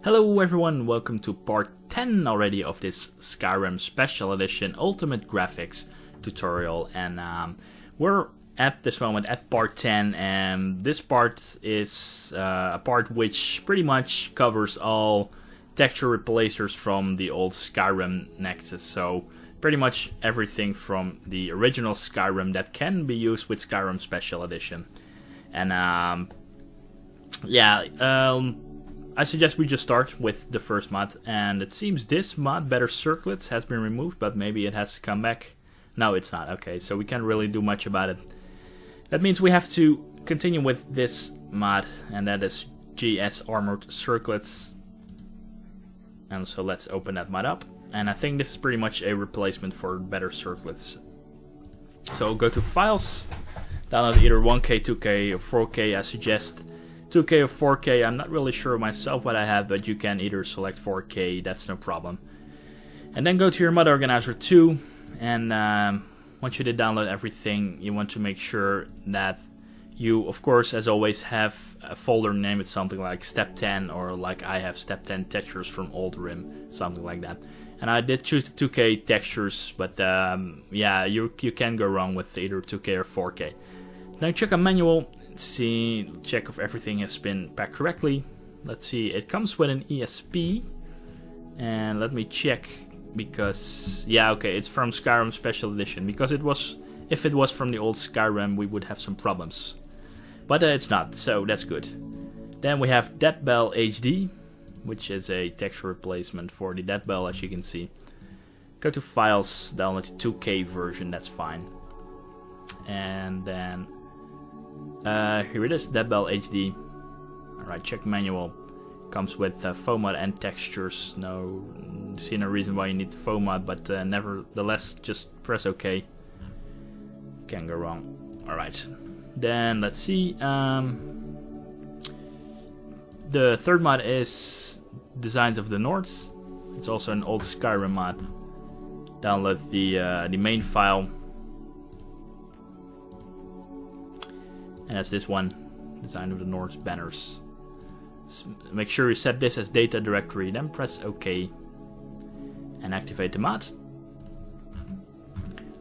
Hello everyone, welcome to part 10 already of this Skyrim Special Edition Ultimate Graphics tutorial, and we're at this moment at part 10, and this part is a part which pretty much covers all texture replacers from the old Skyrim Nexus, so pretty much everything from the original Skyrim that can be used with Skyrim Special Edition. And I suggest we just start with the first mod, and it seems this mod, Better Circlets, has been removed, but maybe it has to come back. No, it's not. Okay, so we can't really do much about it. That means we have to continue with this mod, and that is GS Armored Circlets. And so let's open that mod up, and I think this is pretty much a replacement for Better Circlets. So go to Files, download either 1K, 2K, or 4K. I suggest 2K or 4K, I'm not really sure myself what I have, but you can either select 4K, that's no problem. And then go to your mod organizer 2, and once you did download everything, you want to make sure that you, of course, as always, have a folder name. It's something like S.E.P.T.I.M, or like I have S.E.P.T.I.M textures from Old Rim, something like that. And I did choose the 2K textures, but yeah, you can go wrong with either 2K or 4K. Now check a manual. Check if everything has been packed correctly. Let's see, it comes with an ESP, and let me check, because yeah, okay, it's from Skyrim Special Edition, because if it was from the old Skyrim, we would have some problems, but it's not, so that's good. Then we have Dead Bell HD, which is a texture replacement for the Dead Bell, as you can see. Go to Files, download the 2K version, that's fine. And then here it is, Dead Bell HD. Alright, check manual. Comes with FOMOD and textures. See no reason why you need FOMOD, but nevertheless, just press OK. Can't go wrong. Alright, then let's see. The third mod is Designs of the North. It's also an old Skyrim mod. Download the main file. And that's this one, Design of the North banners. Make sure you set this as data directory, then press OK and activate the mod.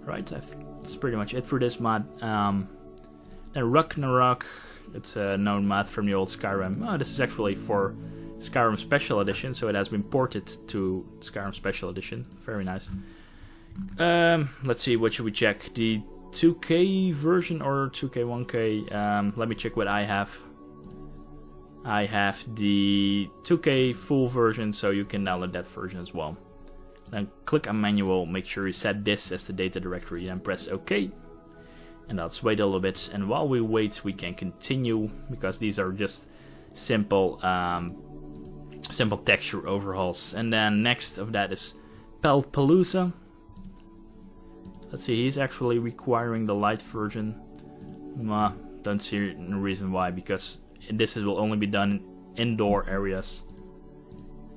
Right, that's pretty much it for this mod. Then Ragnarok, it's a known mod from the old Skyrim. Oh, this is actually for Skyrim Special Edition, so it has been ported to Skyrim Special Edition. Very nice. Let's see, what should we check? The 2K version or 2K 1K? Let me check what I have. I have the 2K full version, so you can download that version as well. Then click on manual, make sure you set this as the data directory, then press OK. And let's wait a little bit, and while we wait we can continue, because these are just simple texture overhauls. And then next of that is Palooza. Let's see, he's actually requiring the light version. Don't see no reason why, because this will only be done in indoor areas.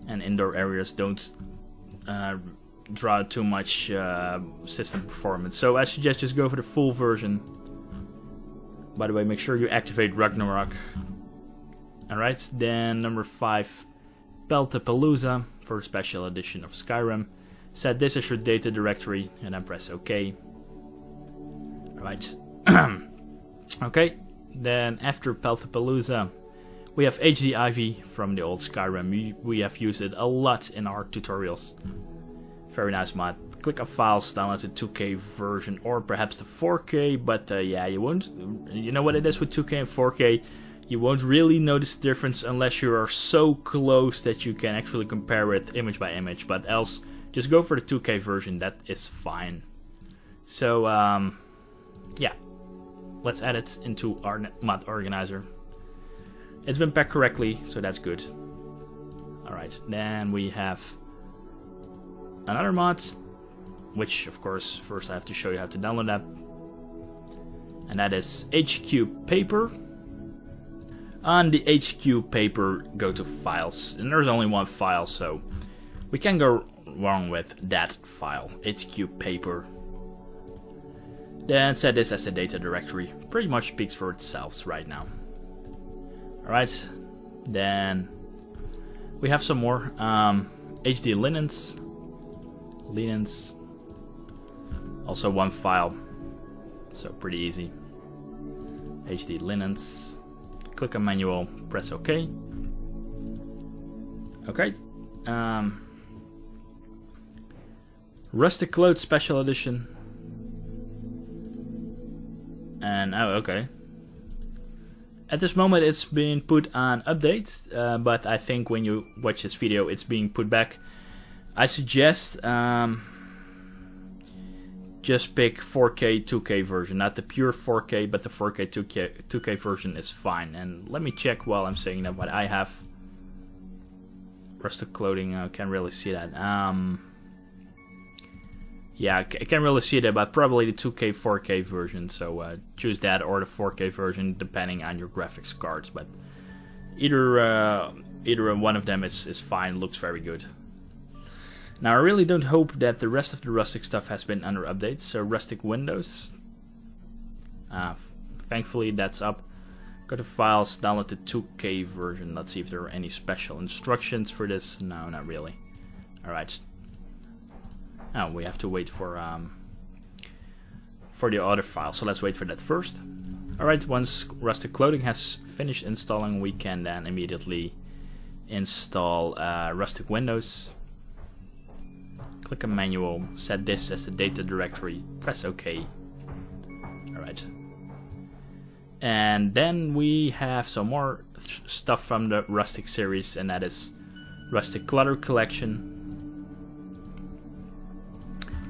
And indoor areas don't draw too much system performance. So I suggest just go for the full version. By the way, make sure you activate Ragnarok. Alright, then number 5, Palooza for a special edition of Skyrim. Set this as your data directory, and then press OK. Alright. Okay, then after Palooza, we have HDiv from the old Skyrim. We have used it a lot in our tutorials. Very nice mod. Click on Files, download the 2K version, or perhaps the 4K, but yeah, you won't. You know what it is with 2K and 4K? You won't really notice the difference unless you are so close that you can actually compare it image by image, but else, just go for the 2K version, that is fine. So, yeah, let's add it into our mod organizer. It's been packed correctly, so that's good. Alright, then we have another mod, which, of course, first I have to show you how to download that. And that is HCubePaper. On the HCubePaper, go to Files, and there's only one file, so we can go wrong with that file, HCubePaper. Then set this as the data directory. Pretty much speaks for itself right now. Alright, then We have some more HD linens. Also one file, so pretty easy. HD linens. Click on manual, press OK. Okay. Rustic Cloud Special Edition. And oh, okay. At this moment it's being put on update, but I think when you watch this video it's being put back. I suggest just pick 4K 2K version, not the pure 4K, but the 4K 2K version is fine. And let me check while I'm saying that what I have. Rustic clothing, I can't really see that. Yeah, I can't really see that, but probably the 2K 4K version. So choose that or the 4K version depending on your graphics cards. But either one of them is fine. Looks very good. Now I really don't hope that the rest of the Rustic stuff has been under update. So Rustic Windows, thankfully that's up. Go to files, download the 2K version. Let's see if there are any special instructions for this. No, not really. All right. Oh, we have to wait for the other file. So let's wait for that first. All right. Once Rustic Clothing has finished installing, we can then immediately install Rustic Windows. Click on manual. Set this as the data directory. Press OK. All right. And then we have some more stuff from the Rustic series, and that is Rustic Clutter collection.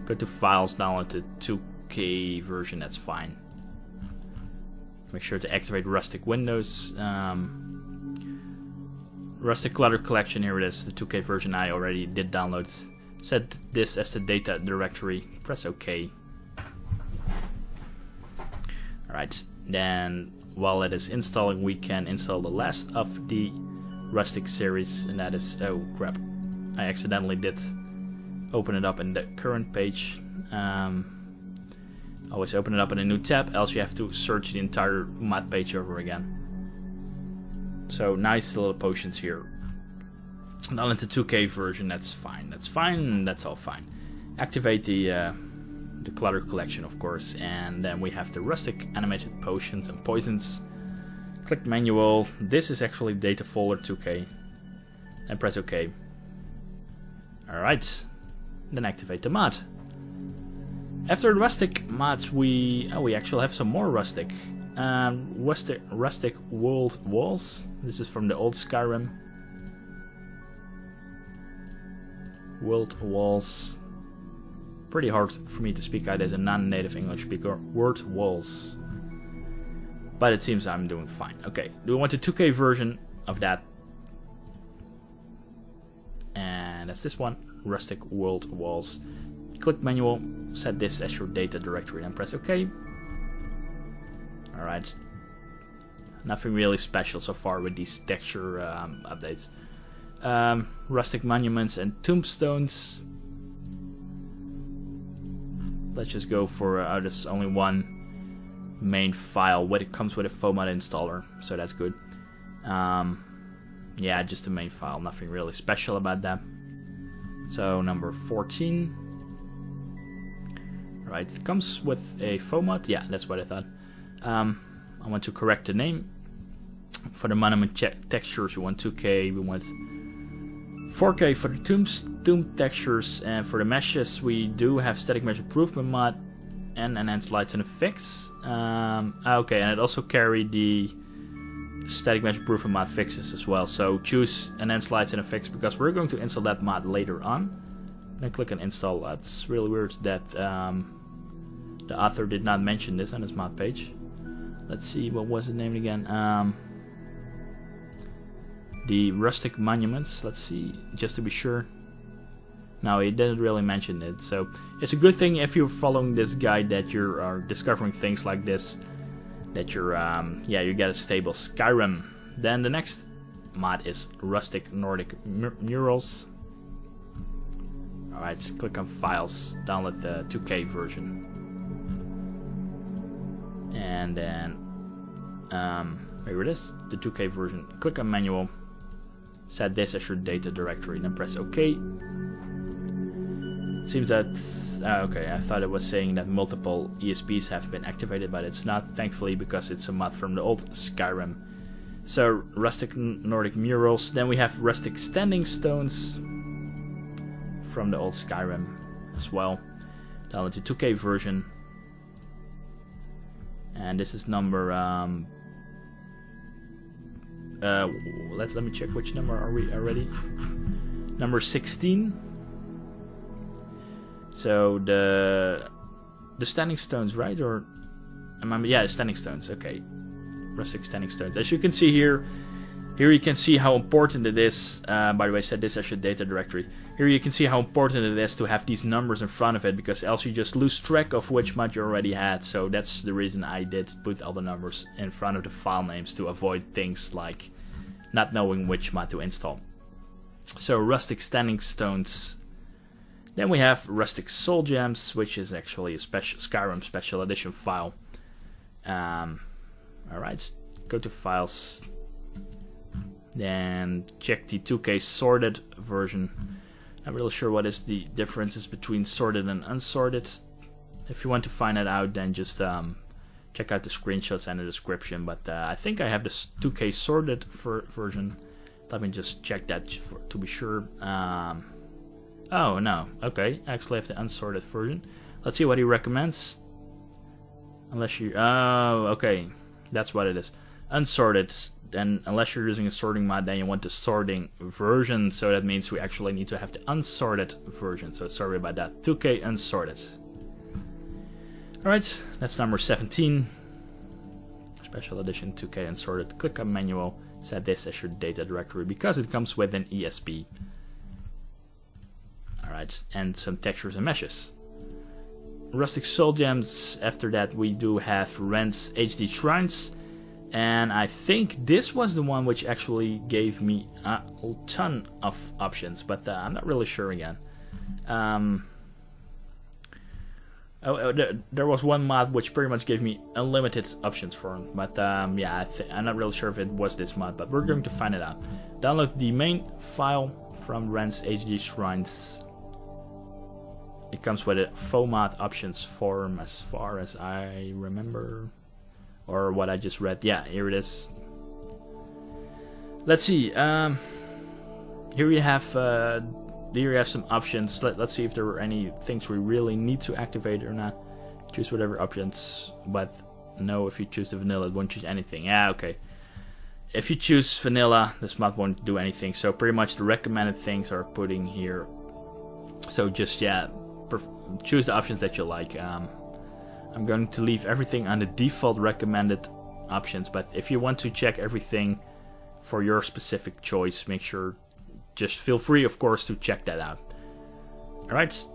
Go to files, download the 2K version, that's fine. Make sure to activate Rustic Windows. Rustic Clutter collection, here it is, the 2K version I already did download. Set this as the data directory, press OK. Alright. Then, while it is installing, we can install the last of the Rustic series, and that is, oh crap, I accidentally did open it up in the current page. Always open it up in a new tab, else you have to search the entire mod page over again. So nice little potions here. Now into 2K version, that's fine, that's all fine. Activate the Clutter collection, of course, and then we have the Rustic animated potions and poisons. Click manual. This is actually data folder 2K, and press OK. Alright, then activate the mod. After Rustic mods, we actually have some more Rustic. Rustic World Walls. This is from the old Skyrim. World Walls. Pretty hard for me to speak out as a non-native English speaker. Word walls. But it seems I'm doing fine. Okay, do we want the 2K version of that? And that's this one. Rustic World Walls. Click manual. Set this as your data directory and press OK. Alright. Nothing really special so far with these texture updates. Rustic monuments and tombstones. Let's just go for there's only one main file. It comes with a FOMAT installer, so that's good. Yeah, just the main file. Nothing really special about that. So number 14. Right, it comes with a FOMAT. Yeah, that's what I thought. I want to correct the name. For the monument textures, we want 2K. We want 4K for the tomb textures, and for the meshes we do have static mesh improvement mod and enhanced lights and effects. Okay, and it also carried the static mesh improvement mod fixes as well. So choose enhanced lights and effects because we're going to install that mod later on. Then click on install. That's really weird that the author did not mention this on his mod page. Let's see, what was the name again? The Rustic Monuments, let's see, just to be sure. No, he didn't really mention it, so it's a good thing if you're following this guide that you are discovering things like this, that you're, yeah, you get a stable Skyrim. Then the next mod is Rustic Nordic Murals. Alright, click on Files, download the 2K version. And then, here it is, the 2K version. Click on Manual. Set this as your data directory, then press OK. Seems that, okay, I thought it was saying that multiple ESPs have been activated, but it's not, thankfully, because it's a mod from the old Skyrim. So, Rustic Nordic Murals, then we have Rustic Standing Stones from the old Skyrim as well. Download the 2K version. And this is number, let me check which number are we already. Number 16. So the standing stones, right? Or yeah, standing stones. Okay, Rustic Standing Stones. As you can see here you can see how important it is. By the way, set this as your data directory. Here you can see how important it is to have these numbers in front of it, because else you just lose track of which mod you already had. So that's the reason I did put all the numbers in front of the file names, to avoid things like not knowing which mod to install. So Rustic Standing Stones. Then we have Rustic Soul Gems, which is actually a Skyrim Special Edition file. Alright, go to Files. Then check the 2K sorted version. Not really sure what is the differences between sorted and unsorted. If you want to find that out, then just check out the screenshots and the description. But I think I have the 2K sorted version. Let me just check that to be sure. Oh no, okay, I actually have the unsorted version. Let's see what he recommends. Unless you, oh, okay, that's what it is. Unsorted, and unless you're using a sorting mod, then you want the sorting version. So that means we actually need to have the unsorted version. So sorry about that. 2K unsorted. Alright, that's number 17. Special edition 2K unsorted. Click on manual. Set this as your data directory because it comes with an ESP. Alright, and some textures and meshes. Rustic Soul Gems, after that we do have Rent's HD Shrines. And I think this was the one which actually gave me a ton of options, but I'm not really sure again. There was one mod which pretty much gave me unlimited options for him, but yeah, I'm not really sure if it was this mod, but we're going to find it out. Download the main file from Rent's HD Shrines. It comes with a faux mod options form as far as I remember. Or what I just read. Yeah, here it is. Let's see. Here you have some options. Let's see if there were any things we really need to activate or not. Choose whatever options, but no, if you choose the vanilla, it won't choose anything. Yeah, okay. If you choose vanilla, this mod won't do anything. So pretty much the recommended things are putting here. So just, yeah, choose the options that you like. I'm going to leave everything on the default recommended options, but if you want to check everything for your specific choice, make sure, just feel free, of course, to check that out. Alright.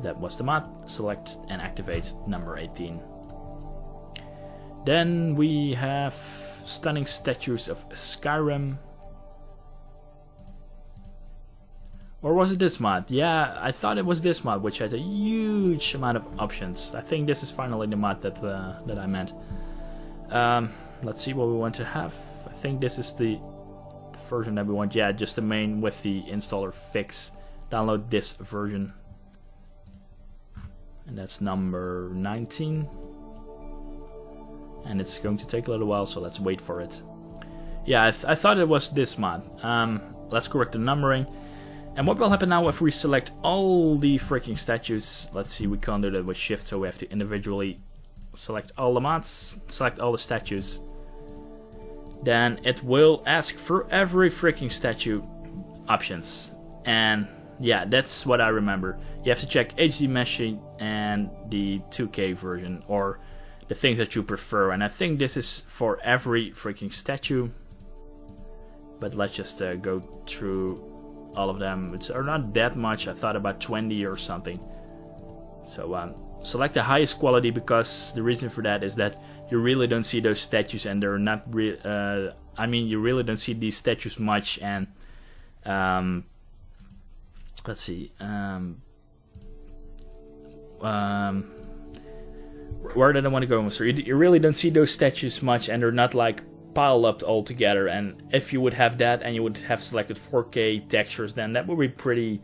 That was the mod. Select and activate number 18. Then we have Stunning Statues of Skyrim. Or was it this mod? Yeah, I thought it was this mod, which had a huge amount of options. I think this is finally the mod that I meant. Let's see what we want to have. I think this is the version that we want. Yeah, just the main with the installer fix. Download this version. And that's number 19. And it's going to take a little while, so let's wait for it. Yeah, I thought it was this mod. Let's correct the numbering. And what will happen now if we select all the freaking statues? Let's see, we can't do that with shift, so we have to individually select all the mods, select all the statues. Then it will ask for every freaking statue options. And yeah, that's what I remember. You have to check HD meshing and the 2K version, or the things that you prefer. And I think this is for every freaking statue. But let's just go through all of them. It's not that much. I thought about 20 or something. So select the highest quality, because the reason for that is that you really don't see those statues, and they're not I mean, you really don't see these statues much. And let's see, where did I want to go? So you really don't see those statues much, and they're not like piled up all together. And if you would have that and you would have selected 4K textures, then that would be pretty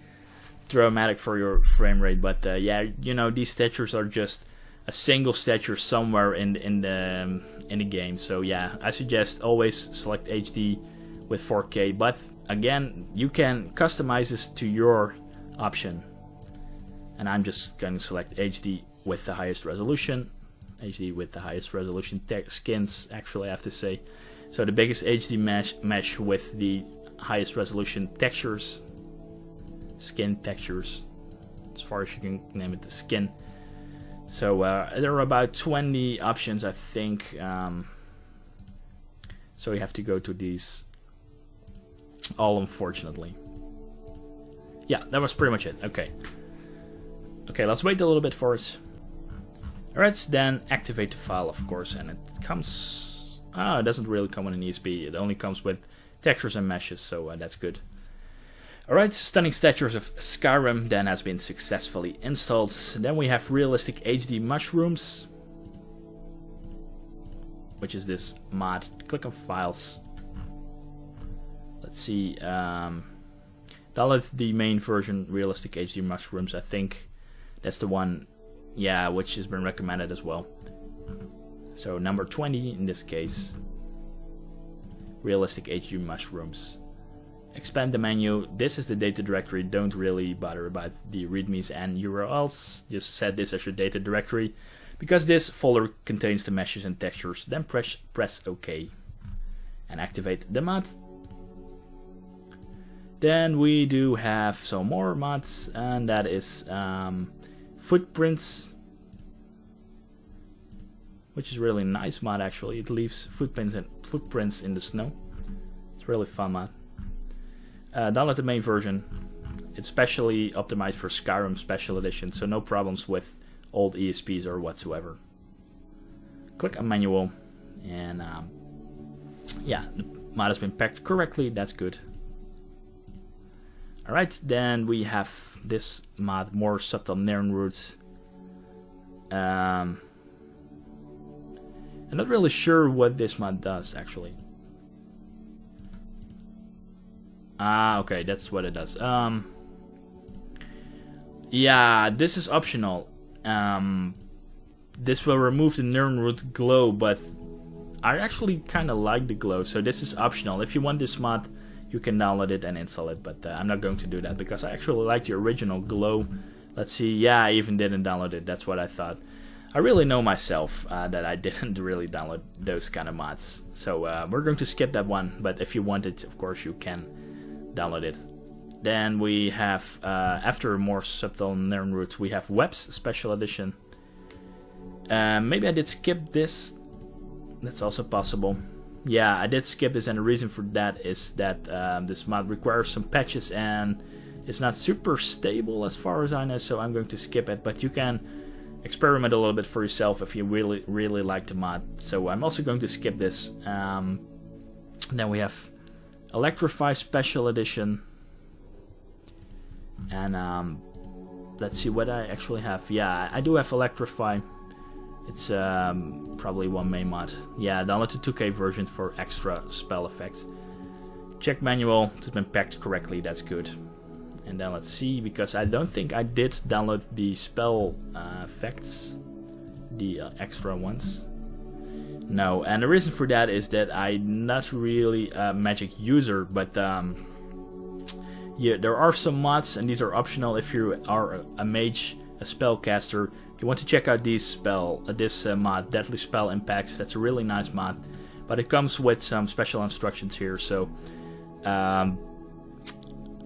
dramatic for your frame rate. But yeah, you know, these textures are just a single texture somewhere in the game. So yeah, I suggest always select HD with 4K. But again, you can customize this to your option. And I'm just going to select HD with the highest resolution. HD with the highest resolution skins, actually, I have to say. So the biggest HD mesh with the highest resolution textures. Skin textures. As far as you can name it, the skin. So there are about 20 options, I think. So you have to go to these all, unfortunately. Yeah, that was pretty much it. Okay. Okay, let's wait a little bit for it. Alright, then activate the file, of course, and it comes... it doesn't really come with an ESP, it only comes with textures and meshes, so that's good. Alright, Stunning Statues of Skyrim then has been successfully installed. Then we have Realistic HD Mushrooms, which is this mod. Click on Files. Let's see, download the main version, Realistic HD Mushrooms, I think. That's the one, yeah, which has been recommended as well. So number 20 in this case. Realistic HD Mushrooms. Expand the menu. This is the data directory. Don't really bother about the readmes and URLs. Just set this as your data directory, because this folder contains the meshes and textures. Then press OK and activate the mod. Then we do have some more mods, and that is footprints, which is really nice mod actually. It leaves footprints in the snow. It's really fun mod. Download the main version. It's specially optimized for Skyrim Special Edition, so no problems with old ESPs or whatsoever. Click on Manual, and yeah, the mod has been packed correctly. That's good. Alright, then we have this mod, More Subtle Nirnroot. I'm not really sure what this mod does, actually. Okay, that's what it does. Yeah, this is optional. This will remove the Nirnroot glow, but I actually kind of like the glow, so this is optional. If you want this mod, you can download it and install it, but I'm not going to do that because I actually like the original glow. Let's see, yeah, I even didn't download it, that's what I thought. I really know myself that I didn't really download those kind of mods. So we're going to skip that one, but if you want it, of course you can download it. Then we have, after More Subtle Nirnroot, we have Webs Special Edition. Maybe I did skip this, that's also possible. Yeah, I did skip this, and the reason for that is that this mod requires some patches and it's not super stable as far as I know, so I'm going to skip it. But you can experiment a little bit for yourself if you really like the mod. So I'm also going to skip this. Then we have Electrify Special Edition. And let's see what I actually have. Yeah, I do have Electrify. It's probably one main mod. Yeah, download the 2K version for extra spell effects. Check manual, it's been packed correctly, that's good. And then let's see, because I don't think I did download the spell effects, the extra ones. No, and the reason for that is that I'm not really a magic user, but yeah, there are some mods, and these are optional if you are a mage, a spellcaster. You want to check out this mod, Deadly Spell Impacts. That's a really nice mod, but it comes with some special instructions here. So,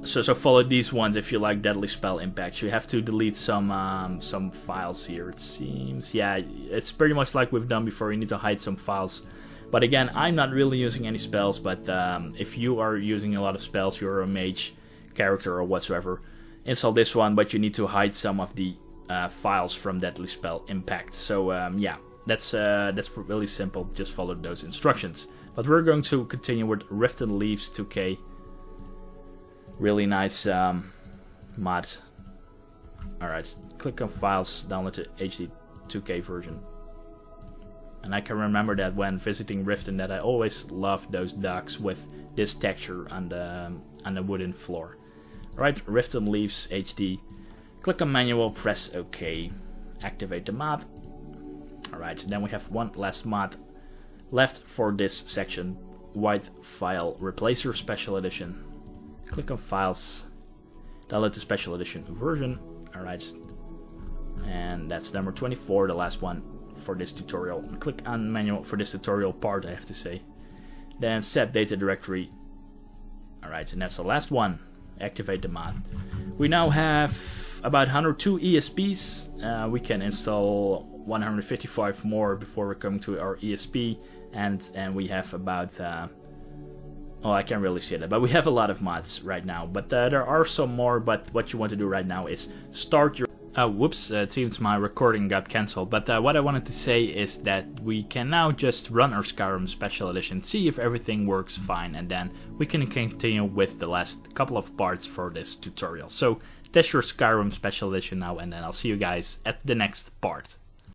so follow these ones if you like Deadly Spell Impacts. You have to delete some files here. It seems, yeah, it's pretty much like we've done before. You need to hide some files. But again, I'm not really using any spells. But if you are using a lot of spells, you're a mage character or whatsoever, install this one. But you need to hide some of the files from Deadly Spell Impact. So yeah, that's really simple. Just follow those instructions. But we're going to continue with Rifted Leaves 2K. Really nice mod. Alright, click on Files, download the HD 2K version. And I can remember that when visiting Riften that I always loved those ducks with this texture on the wooden floor. Alright, Riften leaves HD. Click on manual, press OK. Activate the mod. Alright, then we have one last mod left for this section. White File Replacer Special Edition. Click on Files. Download the Special Edition version. Alright. And that's number 24, the last one for this tutorial. Click on manual for this tutorial part, I have to say. Then set data directory. Alright, and that's the last one. Activate the mod. We now have about 102 ESPs. We can install 155 more before we're coming to our ESP, and we have about oh, I can't really see that, but we have a lot of mods right now. But there are some more. But what you want to do right now is start your whoops, it seems my recording got cancelled. But what I wanted to say is that we can now just run our Skyrim Special Edition, see if everything works fine, and then we can continue with the last couple of parts for this tutorial. So test your Skyrim Special Edition now, and then I'll see you guys at the next part.